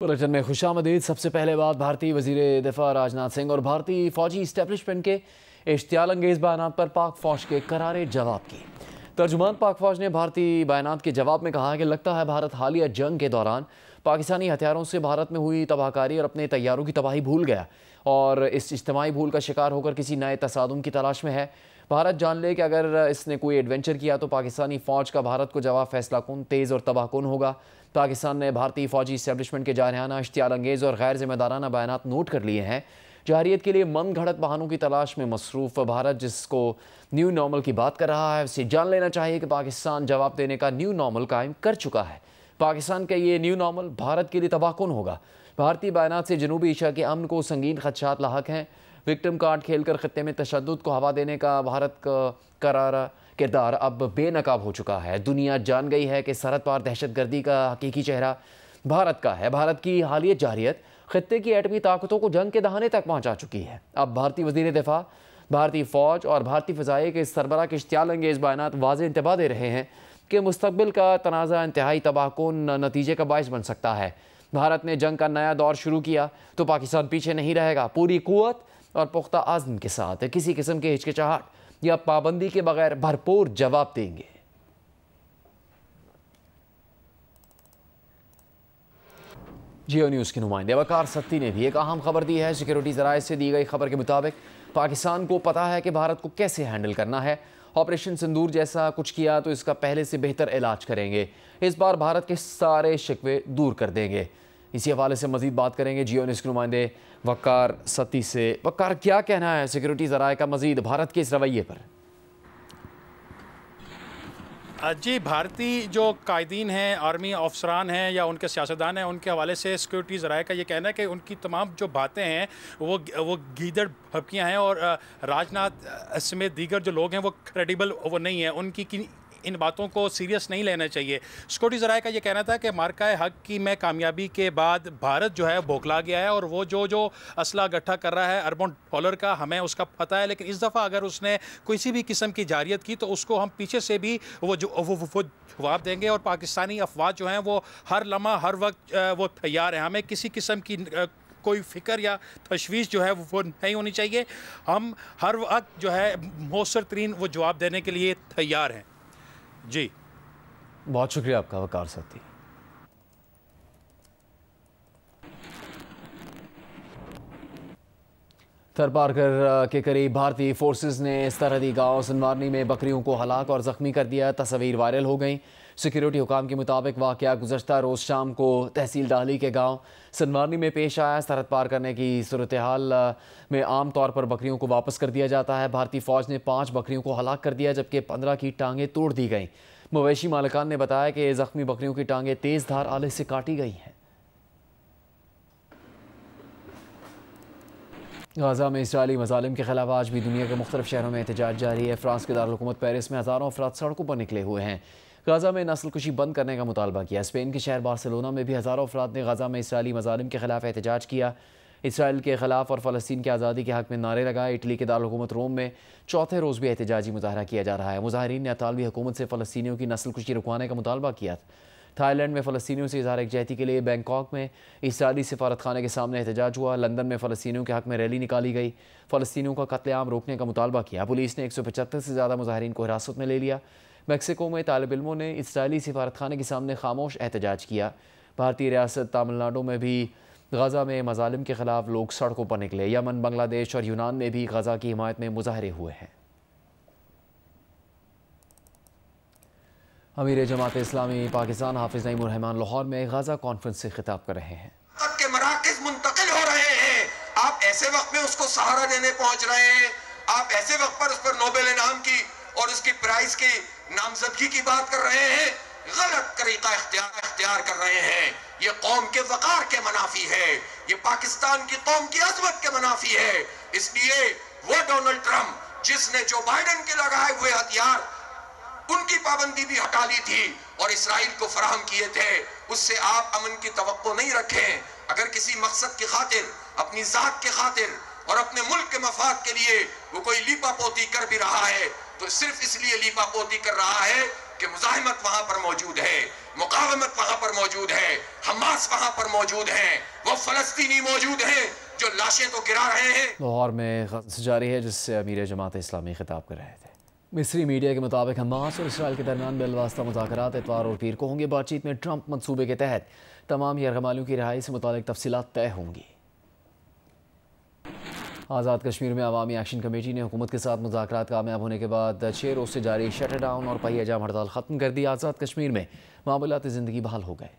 Bulletin में खुशामदीद। सबसे पहले बात भारतीय वजीर दिफा राजनाथ सिंह और भारतीय फौजी इस्टेब्लिशमेंट के इश्तियाल अंगेज बयान पर पाक फौज के करारे जवाब की। तर्जुमान पाक फौज ने भारतीय बयान के जवाब में कहा कि लगता है भारत हालिया जंग के दौरान पाकिस्तानी हथियारों से भारत में हुई तबाहकारी और अपने तैयारों की तबाही भूल गया और इस इज्तिमाई भूल का शिकार होकर किसी नए तसादुम की तलाश में है। भारत जान ले कि अगर इसने कोई एडवेंचर किया तो पाकिस्तानी फ़ौज का भारत को जवाब फैसला कुन, तेज़ और तबाहकुन होगा। पाकिस्तान ने भारतीय फ़ौजी इस्टेब्लिशमेंट के जारहाना, इश्तियाल अंगेज़ और गैर जिम्मेदाराना बयान नोट कर लिए हैं। जारियत के लिए मन घड़त बहानों की तलाश में मसरूफ़ भारत जिसको न्यू नॉर्मल की बात कर रहा है, उसे जान लेना चाहिए कि पाकिस्तान जवाब देने का न्यू नॉर्मल कायम कर चुका है। पाकिस्तान का ये न्यू नॉर्मल भारत के लिए तबाहकुन होगा। भारतीय बयान से जनूबी एशिया के अमन को संगीन खदशात लाहक हैं। विक्टिम कार्ड खेलकर खत्ते में तशद्दुद को हवा देने का भारत का करारा किरदार अब बेनकाब हो चुका है। दुनिया जान गई है कि सरहद पार दहशतगर्दी का हकीकी चेहरा भारत का है। भारत की हालिया जारियत खत्ते की एटमी ताकतों को जंग के दहाने तक पहुंचा चुकी है। अब भारतीय वज़ीर दिफा, भारतीय फ़ौज और भारतीय फ़िज़ाई के सरबराह के इश्तियाल अंगेज़ बयान वाज़ेह इंतबाह दे रहे हैं कि मुस्तक़बिल का तनाज़ा इंतहाई तबाहकुन नतीजे का बाइस बन सकता है। भारत ने जंग का नया दौर शुरू किया तो पाकिस्तान पीछे नहीं रहेगा। पूरी क़ुव्वत और पुख्ता आज़म के साथ किसी किस्म के हिचकिचाहट या पाबंदी के बगैर भरपूर जवाब देंगे। जियो न्यूज़ के नुमाइंदे वकार सत्ती ने भी एक अहम खबर दी है। सिक्योरिटी ज़राए से दी गई खबर के मुताबिक पाकिस्तान को पता है कि भारत को कैसे हैंडल करना है। ऑपरेशन सिंदूर जैसा कुछ किया तो इसका पहले से बेहतर इलाज करेंगे। इस बार भारत के सारे शिकवे दूर कर देंगे। इसी हवाले से मजीद बात करेंगे जियो न्यूज़ के नुमाइंदे वकार सत्ती से। वकार, क्या कहना है सिक्योरिटी ज़राए का मजीद भारत के इस रवैये पर? जी, भारतीय जो कायदीन हैं, आर्मी अफसरान हैं या उनके सियासतदान हैं, उनके हवाले से सिक्योरिटी ज़राए का ये कहना है कि उनकी तमाम जो बातें हैं वो गीदड़ भपकियाँ हैं और राजनाथ समेत दीगर जो लोग हैं वो क्रेडिबल वो नहीं है। उनकी इन बातों को सीरियस नहीं लेना चाहिए। सिक्योरिटी ज़राए का ये कहना था कि मार्का हक की में कामयाबी के बाद भारत जो है बौखला गया है और वो जो असला इकट्ठा कर रहा है अरबों डॉलर का, हमें उसका पता है। लेकिन इस दफ़ा अगर उसने किसी भी किस्म की जारियत की तो उसको हम पीछे से भी वो जवाब देंगे। और पाकिस्तानी अफवाज जो हैं वो हर लम्हा हर वक्त वो तैयार हैं। हमें किसी किस्म की कोई फ़िक्र या तशवीश जो है वो नहीं होनी चाहिए। हम हर वक्त जो है मौसर तरीन वो जवाब देने के लिए तैयार हैं। जी, बहुत शुक्रिया आपका वकार सत्ती। थरपारकर के करीब भारतीय फोर्सेस ने सरहदी गांव सनवारनी में बकरियों को हलाक और ज़ख्मी कर दिया। तस्वीर वायरल हो गई। सिक्योरिटी हुकाम के मुताबिक वाक़या गुज़श्ता रोज़ शाम को तहसील डाली के गांव सनवारनी में पेश आया। सरहद पार करने की सूरत हाल में आम तौर पर बकरियों को वापस कर दिया जाता है। भारतीय फ़ौज ने 5 बकरियों को हलाक कर दिया जबकि 15 की टांगें तोड़ दी गईं। मवेशी मालिकान ने बताया कि ज़ख्मी बकरियों की टांगें तेज़ धार आले से काटी गई हैं। गाज़ा में इस्राएली मज़ालिम के खिलाफ आज भी दुनिया के मुख्तलिफ शहरों में एहतजाज जारी है। फ्रांस के दारुल-हुकूमत पेरिस में हज़ारों अफराद सड़कों पर निकले हुए हैं। गाज़ा में नस्लकुशी बंद करने का मुतालबा किया। स्पेन के शहर बार्सिलोना में भी हज़ारों अफराद ने गाज़ा में इस्राएली मज़ालिम के खिलाफ एहतजाज किया। इसराइल के खिलाफ और फ़लस्तीन की आज़ादी के हक़ में नारे लगाए। इटली के दारुल-हुकूमत रोम में चौथे रोज़ भी एहतजाजी मुज़ाहरा किया जा रहा है। मुज़ाहिरीन ने अतालवी हुकूमत से फ़लस्तीनियों की नस्लकुशी रुकवाने का मुतालबा किया। थाईलैंड में फ़लस्तीनियों से इज़हार यकजहती के लिए बैंकॉक में इसराइली सिफारत खाने के सामने एहतजाज हुआ। लंदन में फ़लस्तीनियों के हक़ में रैली निकाली गई। फ़लस्तीनियों का कत्लेआम रोकने का मुतालबा किया। पुलिस ने 175 से ज़्यादा मुज़ाहिरीन को हिरासत में ले लिया। मैक्सिको में तालिब इल्मों ने इसराइली सिफारत खाने के सामने खामोश एहतजाज किया। भारतीय रियासत तमिलनाडु में भी गाज़ा में मज़ालिम के खिलाफ लोग सड़कों पर निकले। यमन, बांग्लादेश और यूनान में भी गाज़ा की हिमायत में मुज़ाहरे हुए हैं। अमीर जमात इस्लामी पाकिस्तान हाफिज़ नईमुर रहमान लाहौर में गाज़ा कॉन्फ्रेंस से खिताब कर रहे हैं। के मराकज़ मुंतकिल हो रहे हैं। आप ऐसे वक्त में उसको सहारा देने पहुंच रहे हैं। आप ऐसे वक्त पर उस पर नोबेल इनाम की और उसकी प्राइज की नामजदगी की बात कर रहे हैं। गलत तरीका इख्तियार कर रहे हैं। ये कौम के वकार के मुनाफी है। ये पाकिस्तान की कौम की अजमत के मुनाफी है। इसलिए वो डोनाल्ड ट्रंप जिसने जो बाइडेन के लगाए हुए हथियार उनकी पाबंदी भी हटा ली थी और इसराइल को फराहम किए थे, उससे आप अमन की तवक्को नहीं रखें। अगर किसी मकसद की खातिर, अपनी जात के खातिर और अपने मुल्क के मफाद के लिए वो कोई लीपापोती कर भी रहा है तो सिर्फ इसलिए लीपापोती कर रहा है कि मुजाहिमत वहां पर मौजूद है। मुकावमत वहां पर मौजूद है, हमास वहां पर मौजूद है, वो फलस्तीनी मौजूद हैं जो लाशें तो गिरा रहे हैं। लाहौर में गज़ा जारी है, जिससे अमीर जमात इस्लामी खिताब कर रहे थे। मिस्री मीडिया के मुताबिक हमास और इसराइल के दरमियान बिलवास्ता मुज़ाकरात इतवार और पीर को होंगे। बातचीत में ट्रंप मंसूबे के तहत तमाम यरगमालियों की रिहाई से मुतालिक तफसीलात तय होंगी। आज़ाद कश्मीर में अवामी एक्शन कमेटी ने हुकूमत के साथ मुज़ाकरात कामयाब होने के बाद 6 रोज़ से जारी शटर डाउन और पहिया जाम हड़ताल ख़त्म कर दी। आज़ाद कश्मीर में मामूलाती ज़िंदगी बहाल हो गए।